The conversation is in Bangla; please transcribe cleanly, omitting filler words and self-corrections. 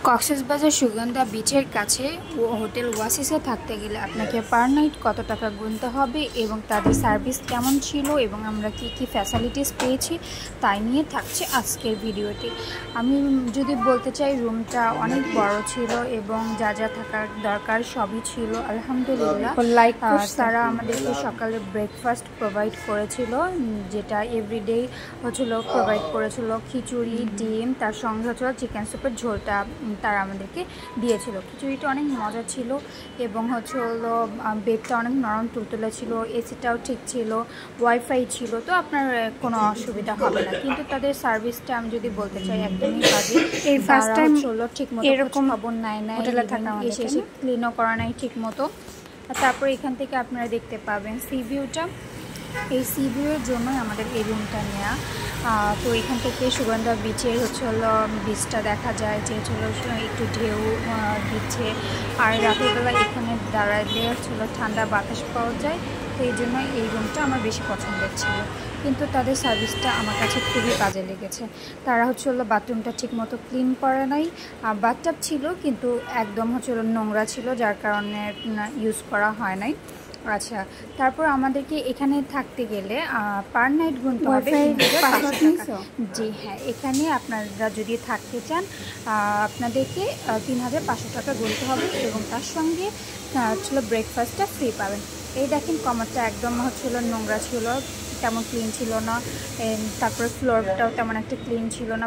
কক্সবাজার সুগন্ধা বিচের কাছে হোটেল ওয়াসিসে থাকতে গেলে আপনাকে পার নাইট কত টাকা গুনতে হবে এবং তাদের সার্ভিস কেমন ছিল এবং আমরা কি কি ফ্যাসিলিটিস পেয়েছি তাই নিয়ে থাকছে আজকের ভিডিওটি। আমি যদি বলতে চাই, রুমটা অনেক বড় ছিল এবং যা যা থাকার দরকার সবই ছিল আলহামদুলিল্লাহ। তারা আমাদেরকে সকালে ব্রেকফাস্ট প্রোভাইড করেছিল, যেটা এভরিডে হচ্ছিল প্রোভাইড করেছিল খিচুড়ি, ডিম, তার সঙ্গে হচ্ছিল চিকেন স্যুপের ঝোলটা তারা আমাদেরকে দিয়েছিল। খিচুড়িটা অনেক মজা ছিল এবং হলো বেডটা অনেক নরম তুলতুলে ছিল, এসিটাও ঠিক ছিল, ওয়াইফাই ছিল, তো আপনার কোনো অসুবিধা হবে না। কিন্তু তাদের সার্ভিসটা আমি যদি বলতে চাই একদমই বাজে। এই ফার্স্ট টাইম হলো ঠিক মতো এরকম খবর নাই হোটেলে থাকা, এসে ক্লিনও করা নাই ঠিক মতো। তারপর এখান থেকে আপনারা দেখতে পাবেন সি ভিউটা। এই সি ভিউয়ের জন্যই আমাদের এই রুমটা নেওয়া। তো এখান থেকে সুগন্ধা বিচের হলো বিচটা দেখা যায়, যে একটু ঢেউ দিচ্ছে, আর রাতের বেলা এখানে দাঁড়ালে ঠান্ডা বাতাস পাওয়া যায়। তো এই জন্য এই রুমটা আমার বেশি পছন্দের ছিল। কিন্তু তাদের সার্ভিসটা আমার কাছে খুবই কাজে লেগেছে। তারা বাথরুমটা ঠিক মতো ক্লিন করে নাই, বাথটাব ছিল কিন্তু একদম নোংরা ছিল, যার কারণে ইউজ করা হয় নাই। আচ্ছা, তারপর আমাদেরকে এখানে থাকতে গেলে পার নাইট গুনতে হবে ৩৫০০ টাকা। জি হ্যাঁ, এখানে আপনারা যদি থাকতে চান আপনাদেরকে ৩৫০০ টাকা গুনতে হবে এবং তার সঙ্গে ব্রেকফাস্টটা ফ্রি পাবেন। এই দেখেন কমারটা একদম নোংরা ছিল, তেমন ক্লিন ছিল না। তারপরে ফ্লোরটাও তেমন একটা ক্লিন ছিল না।